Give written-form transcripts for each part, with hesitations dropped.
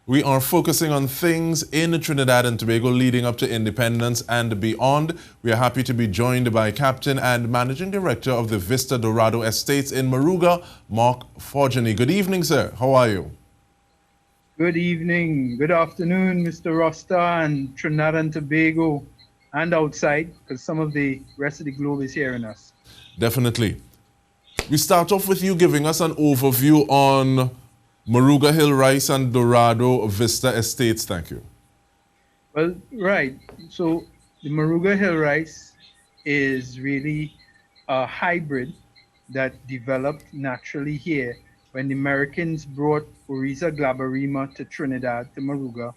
We are focusing on things in Trinidad and Tobago leading up to independence and beyond. We are happy to be joined by Captain and Managing Director of the Vista Dorado Estates in Moruga, Mark Forgenie. Good evening, sir. How are you? Good evening, good afternoon, Mr. Rosta and Trinidad and Tobago, and outside, because some of the rest of the globe is hearing us. Definitely. We start off with you giving us an overview on Moruga Hill Rice and Dorado Vista Estates. Thank you. Well, right. So the Moruga Hill Rice is really a hybrid that developed naturally here when the Americans brought Oryza glaberrima to Trinidad, to Moruga,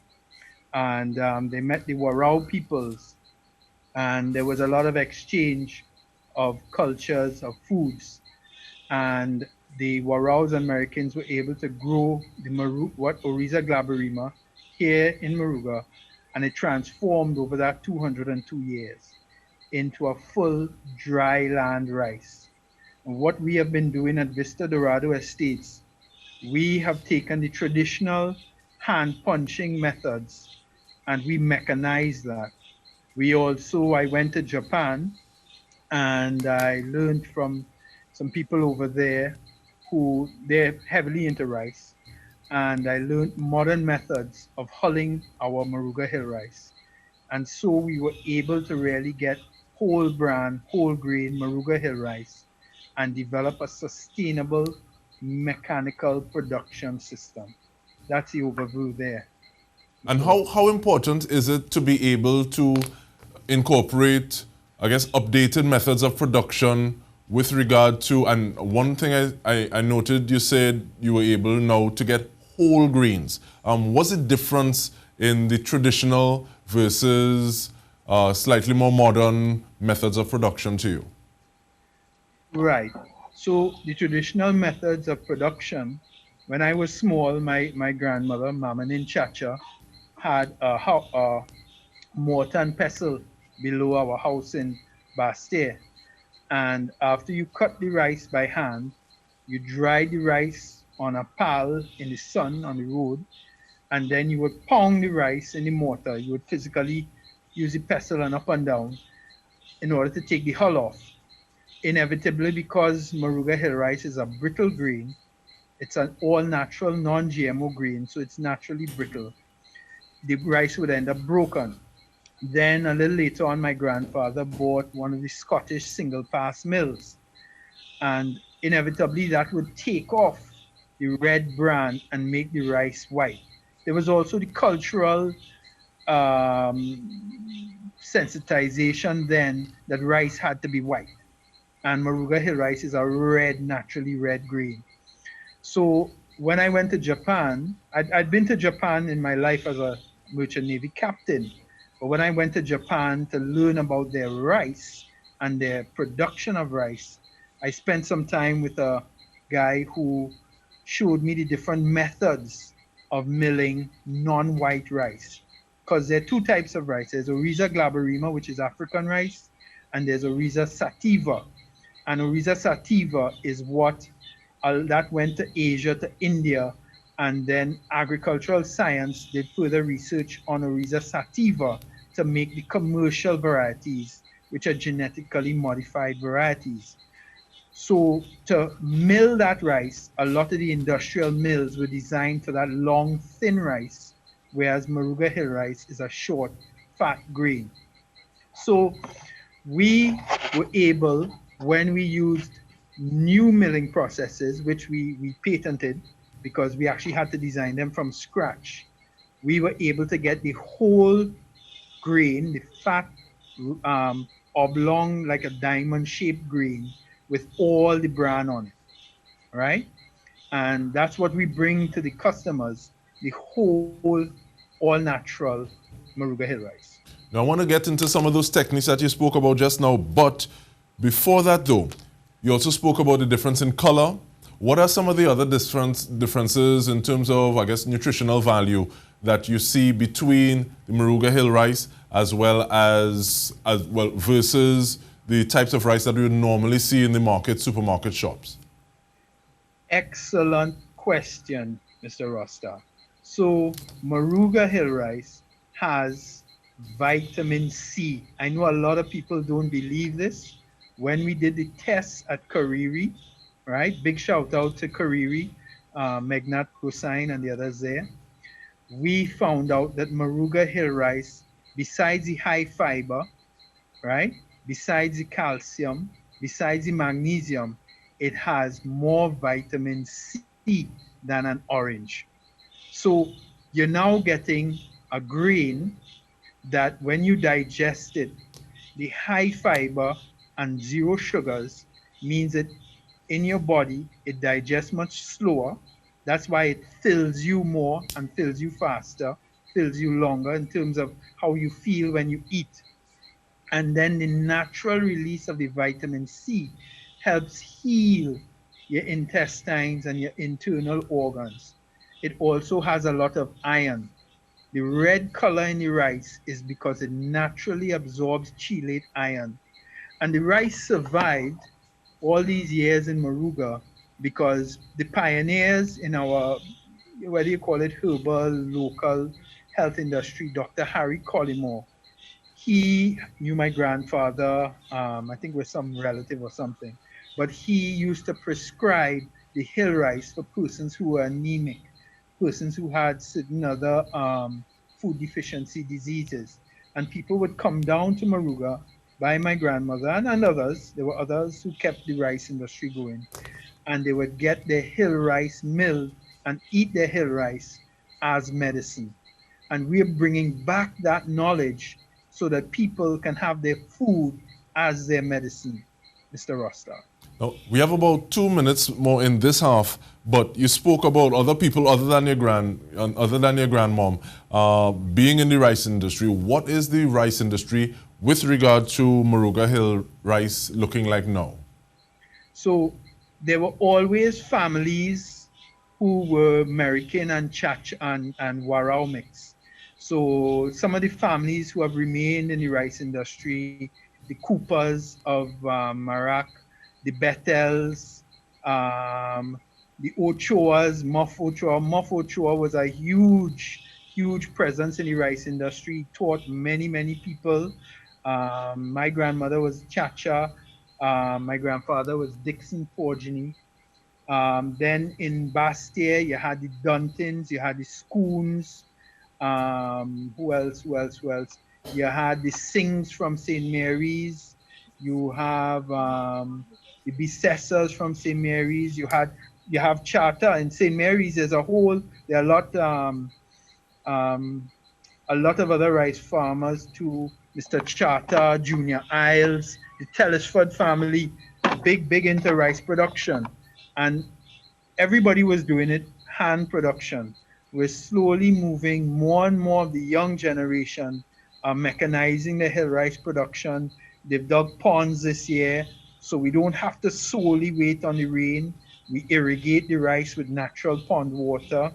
and they met the Warao peoples, and there was a lot of exchange of cultures, of foods, and the Waraos Americans were able to grow the Oryza glaberrima here in Moruga, and it transformed over that 202 years into a full dry land rice. And what we have been doing at Vista Dorado Estates, we have taken the traditional hand punching methods and we mechanized that. I went to Japan and I learned from some people over there who they're heavily into rice, and I learned modern methods of hulling our Moruga Hill rice. And so we were able to really get whole bran, whole grain Moruga Hill rice and develop a sustainable mechanical production system. That's the overview there. And how important is it to be able to incorporate, I guess, updated methods of production with regard to, and one thing I noted, you said you were able now to get whole grains. What's the difference in the traditional versus slightly more modern methods of production to you? Right. So the traditional methods of production, when I was small, my grandmother, Mama Ninchacha, had a mortar and pestle below our house in Bastia. And after you cut the rice by hand, you dry the rice on a pal in the sun on the road, and then you would pound the rice in the mortar. You would physically use the pestle and up and down in order to take the hull off. Inevitably, because Moruga Hill rice is a brittle grain, it's an all-natural, non-GMO grain, so it's naturally brittle. The rice would end up broken. Then a little later on, my grandfather bought one of the Scottish single pass mills, and inevitably that would take off the red bran and make the rice white. There was also the cultural sensitization then that rice had to be white, and Moruga Hill rice is a red, naturally red grain. So when I went to Japan, I'd been to Japan in my life as a merchant navy captain. But when I went to Japan to learn about their rice and their production of rice, I spent some time with a guy who showed me the different methods of milling non-white rice. Because there are two types of rice. There's Oryza glaberrima, which is African rice, and there's Oryza sativa. And Oryza sativa is what that went to Asia, to India, and then agricultural science did further research on Oryza sativa to make the commercial varieties, which are genetically modified varieties. So to mill that rice, a lot of the industrial mills were designed for that long, thin rice, whereas Moruga Hill rice is a short, fat grain. So we were able, when we used new milling processes, which we patented, because we actually had to design them from scratch, we were able to get the whole grain, the fat, oblong, like a diamond-shaped grain with all the bran on it, right? And that's what we bring to the customers, the whole, all-natural Moruga Hill rice. Now, I want to get into some of those techniques that you spoke about just now, but before that, though, you also spoke about the difference in color. What are some of the other differences in terms of, I guess, nutritional value that you see between the Moruga Hill rice as well as versus the types of rice that we would normally see in the market, supermarket shops? Excellent question, Mr. Rosta. So Moruga Hill Rice has vitamin C. I know a lot of people don't believe this. When we did the tests at Kariri, right? Big shout out to Kariri, Megnat Hussain and the others there. We found out that Moruga Hill Rice, besides the high fiber, right? Besides the calcium, besides the magnesium, it has more vitamin C than an orange. So you're now getting a grain that when you digest it, the high fiber and zero sugars means that in your body it digests much slower. That's why it fills you more and fills you faster, fills you longer in terms of how you feel when you eat. And then the natural release of the vitamin C helps heal your intestines and your internal organs. It also has a lot of iron. The red color in the rice is because it naturally absorbs chelate iron. And the rice survived all these years in Moruga because the pioneers in our, whether you call it herbal, local health industry, Dr. Harry Collymore, he knew my grandfather, I think with some relative or something, but he used to prescribe the hill rice for persons who were anemic, persons who had certain other food deficiency diseases. And people would come down to Moruga by my grandmother and others. There were others who kept the rice industry going, and they would get their hill rice milled and eat their hill rice as medicine. And we're bringing back that knowledge so that people can have their food as their medicine, Mr. Rostar. Now, we have about 2 minutes more in this half, but you spoke about other people other than your grandmom being in the rice industry. What is the rice industry with regard to Moruga Hill Rice looking like now? So there were always families who were American and Chach and Warao mix. So some of the families who have remained in the rice industry, the Coopers of Marak, the Bethels, the Ochoas, Muff Ochoa. Muff Ochoa was a huge presence in the rice industry, taught many people. My grandmother was Chacha. My grandfather was Dixon Forgenie. Then in Bastia, you had the Duntons, you had the Schoons. Who else? You had the Sings from St. Mary's. You have the Becessors from St. Mary's. You have Charter and St. Mary's as a whole. There are a lot of other rice farmers too. Mr. Charter, Junior Isles, the Telesford family, big into rice production, and everybody was doing it hand production. We're slowly moving more and more of the young generation mechanizing the hill rice production. They've dug ponds this year, so we don't have to solely wait on the rain. We irrigate the rice with natural pond water.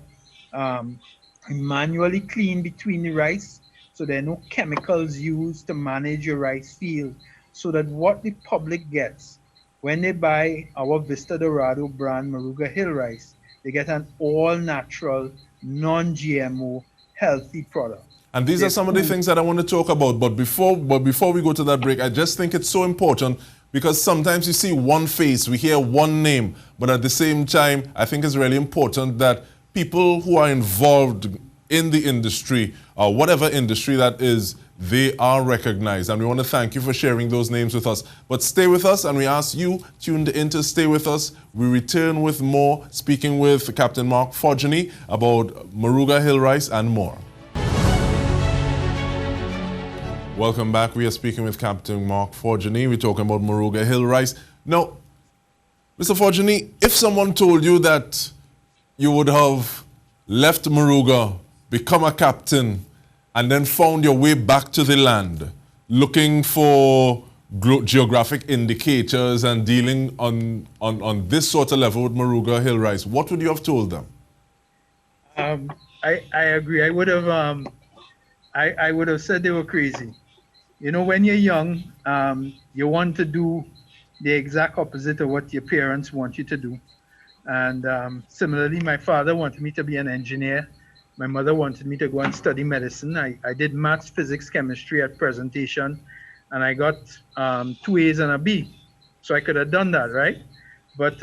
We manually clean between the rice, so there are no chemicals used to manage your rice field, so that what the public gets when they buy our Vista Dorado brand Moruga Hill Rice, they get an all-natural, non-GMO, healthy product. And these are some of the things that I want to talk about. But before we go to that break, I just think it's so important because sometimes you see one face, we hear one name, but at the same time, I think it's really important that people who are involved in the industry, whatever industry that is, they are recognized. And we want to thank you for sharing those names with us. But stay with us, and we ask you tuned in to stay with us. We return with more, speaking with Captain Mark Forgenie about Moruga Hill Rice and more. Welcome back. We are speaking with Captain Mark Forgenie. We're talking about Moruga Hill Rice. Now, Mr. Forgenie, if someone told you that you would have left Moruga, become a captain, and then found your way back to the land, looking for geographic indicators and dealing on this sort of level with Moruga Hill Rice, what would you have told them? I agree. I would have said they were crazy. You know, when you're young, you want to do the exact opposite of what your parents want you to do. And similarly, my father wanted me to be an engineer. My mother wanted me to go and study medicine. I did maths, physics, chemistry at presentation, and I got 2 A's and a B. So I could have done that, right? But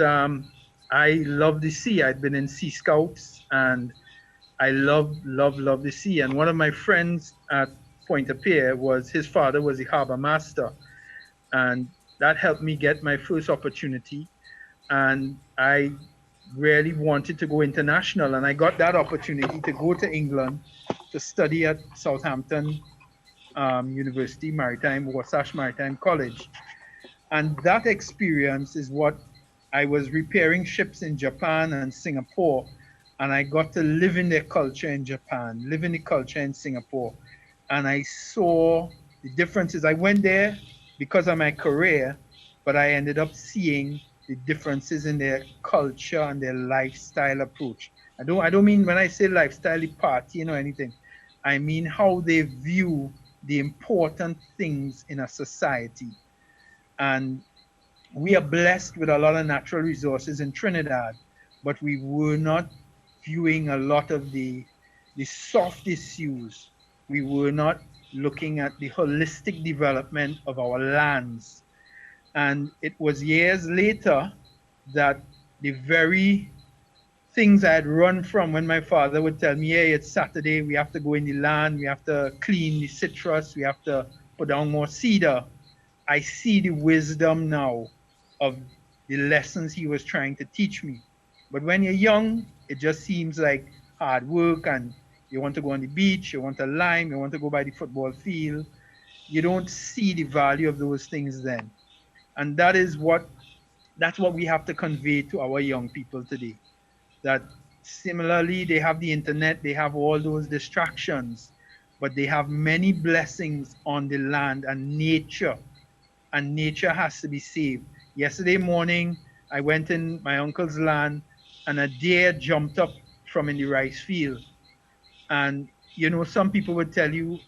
I love the sea. I'd been in Sea Scouts, and I love the sea. And one of my friends at Pointe-a-Pierre was, his father was the harbor master, and that helped me get my first opportunity. And I really wanted to go international, and I got that opportunity to go to England to study at Southampton University Maritime, Wasatch Maritime College. And that experience is what I was repairing ships in Japan and Singapore, and I got to live in their culture in Japan, live in the culture in Singapore, and I saw the differences. I went there because of my career, but I ended up seeing the differences in their culture and their lifestyle approach. I don't mean when I say lifestyle, the partying or anything. I mean how they view the important things in a society. And we are blessed with a lot of natural resources in Trinidad, but we were not viewing a lot of the soft issues. We were not looking at the holistic development of our lands. And it was years later that the very things I had run from, when my father would tell me, hey, it's Saturday, we have to go in the land, we have to clean the citrus, we have to put down more cedar. I see the wisdom now of the lessons he was trying to teach me. But when you're young, it just seems like hard work, and you want to go on the beach, you want to lime, you want to go by the football field. You don't see the value of those things then. And that's what we have to convey to our young people today. That similarly, they have the internet, they have all those distractions, but they have many blessings on the land and nature has to be saved. Yesterday morning, I went in my uncle's land, and a deer jumped up from in the rice field. And some people would tell you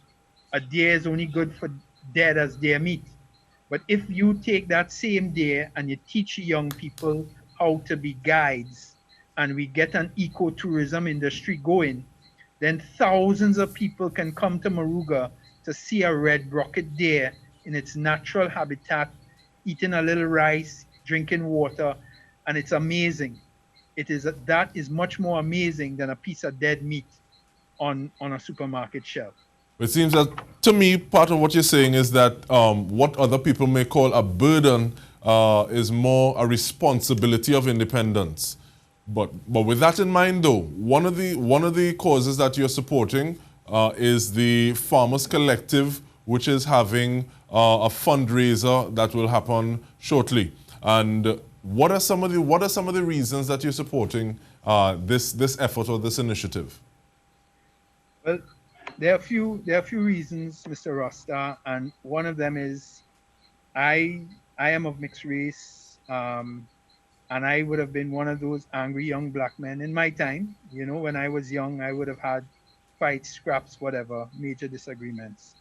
a deer is only good for dead as deer meat. But if you take that same deer and you teach young people how to be guides, and we get an ecotourism industry going, then thousands of people can come to Moruga to see a red-brocked deer in its natural habitat, eating a little rice, drinking water, and it's amazing. That is much more amazing than a piece of dead meat on a supermarket shelf. It seems that, to me, part of what you're saying is that what other people may call a burden is more a responsibility of independence. But with that in mind, though, one of the causes that you're supporting is the Farmers Collective, which is having a fundraiser that will happen shortly. And what are some of the reasons that you're supporting this effort or this initiative? Well, there are a few reasons, Mr. Rasta, and one of them is I am of mixed race, and I would have been one of those angry young black men in my time. When I was young, I would have had fights, scraps, whatever, major disagreements.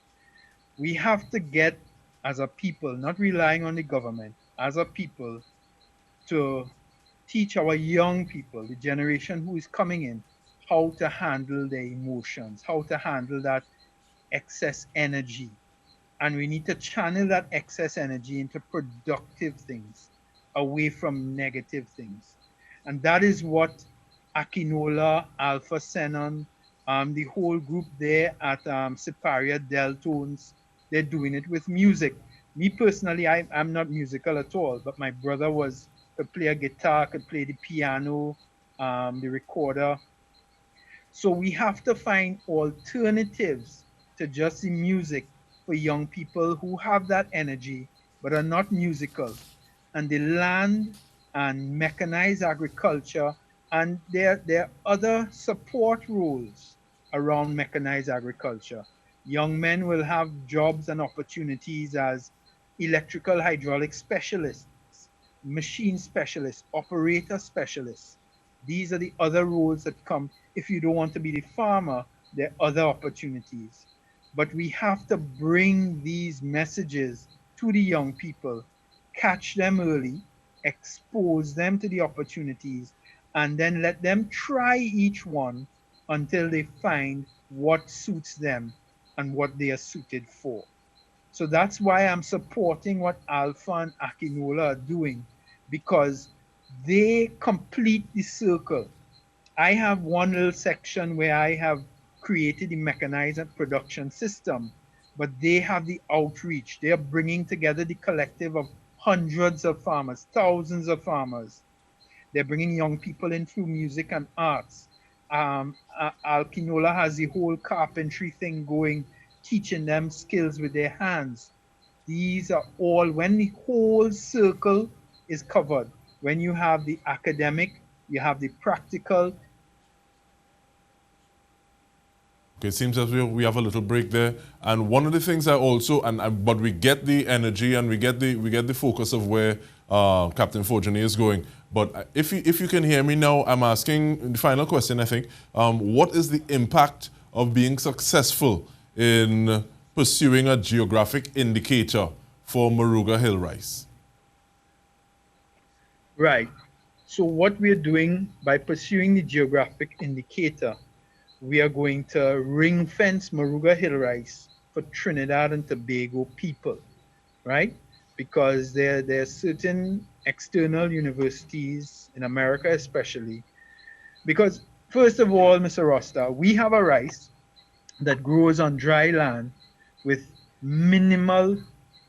We have to get, as a people, not relying on the government, as a people, to teach our young people, the generation who is coming in, how to handle their emotions, how to handle that excess energy. And we need to channel that excess energy into productive things, away from negative things. And that is what Akinola, Alpha Xenon, the whole group there at Siparia Deltones, they're doing it with music. Me personally, I'm not musical at all, but my brother could play a guitar, could play the piano, the recorder. So we have to find alternatives to just the music for young people who have that energy but are not musical. And the land and mechanized agriculture, and there are other support roles around mechanized agriculture. Young men will have jobs and opportunities as electrical hydraulic specialists, machine specialists, operator specialists. These are the other roles that come. If you don't want to be the farmer, there are other opportunities. But we have to bring these messages to the young people, catch them early, expose them to the opportunities, and then let them try each one until they find what suits them and what they are suited for. So that's why I'm supporting what Alpha and Akinola are doing, because they complete the circle. I have one little section where I have created the mechanized production system, but they have the outreach. They are bringing together the collective of hundreds of farmers, thousands of farmers. They're bringing young people in through music and arts. Alpinola has the whole carpentry thing going, teaching them skills with their hands. These are all, when the whole circle is covered, when you have the academic, you have the practical. Okay, it seems as we have a little break there, and one of the things I also but we get the energy and we get the focus of where Captain Forgenie is going. But if you can hear me now, I'm asking the final question. I think what is the impact of being successful in pursuing a geographic indicator for Moruga Hill Rice? Right. So what we're doing by pursuing the geographic indicator, we are going to ring fence Moruga Hill Rice for Trinidad and Tobago people, right? Because there are certain external universities in America especially. Because first of all, Mr. Rosta, we have a rice that grows on dry land with minimal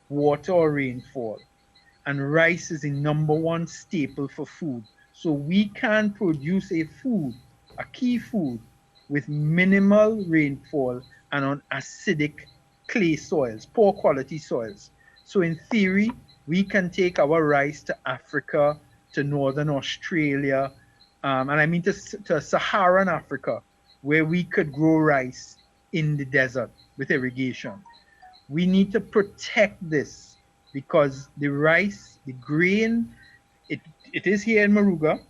water or rainfall. And rice is the #1 staple for food. So we can produce a key food, with minimal rainfall and on acidic clay soils, poor quality soils. So in theory, we can take our rice to Africa, to Northern Australia, and I mean to Saharan Africa, where we could grow rice in the desert with irrigation. We need to protect this because the rice, the grain, it is here in Moruga.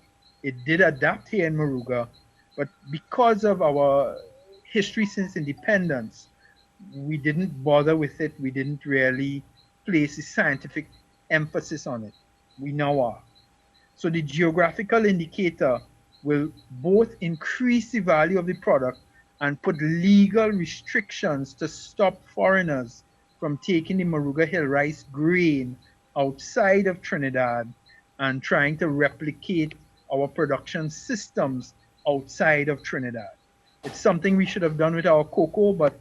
It did adapt here in Moruga. But because of our history since independence, we didn't bother with it. We didn't really place a scientific emphasis on it. We now are. So the geographical indicator will both increase the value of the product and put legal restrictions to stop foreigners from taking the Moruga Hill Rice grain outside of Trinidad and trying to replicate our production systems outside of Trinidad. It's something we should have done with our cocoa, but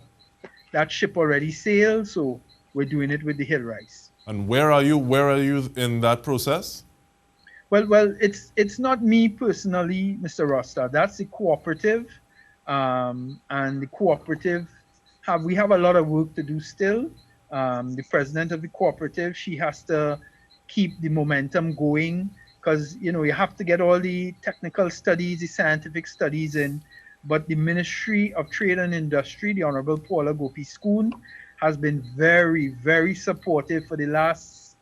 that ship already sailed, so we're doing it with the hill rice. And where are you in that process? Well, it's not me personally, Mr. Rosta. That's the cooperative, and the cooperative we have a lot of work to do still. The president of the cooperative, she has to keep the momentum going, because you have to get all the technical studies, the scientific studies in. But the Ministry of Trade and Industry, the Honorable Paula Gopi-Schoon, has been very, very supportive for the last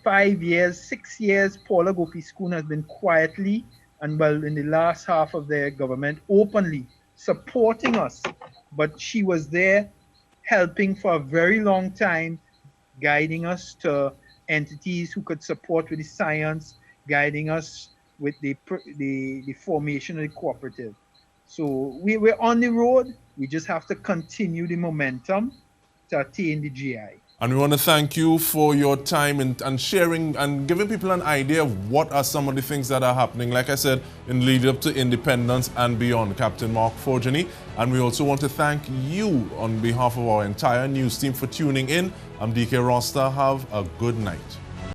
5 years, 6 years. Paula Gopi-Schoon has been quietly and in the last half of their government openly supporting us. But she was there helping for a very long time, guiding us to entities who could support with the science, guiding us with the formation of the cooperative. So we're on the road. We just have to continue the momentum to attain the GI. And we want to thank you for your time and sharing and giving people an idea of what are some of the things that are happening, like I said, in lead up to independence and beyond, Captain Mark Forgenie. And we also want to thank you on behalf of our entire news team for tuning in. I'm DK Rosta. Have a good night.